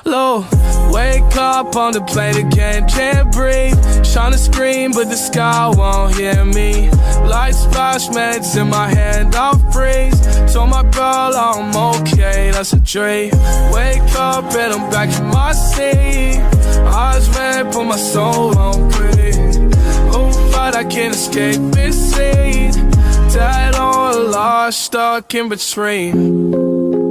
Low, wake up on the plane again, can't breathe. Tryna scream, but the sky won't hear me. Light splash, meds in my hand, I'll freeze. Told my girl I'm okay, that's a dream. Wake up and I'm back in my seat. Eyes red, but my soul won't breathe. Oh, but I can't escape this scene. Dead or lost, stuck in between.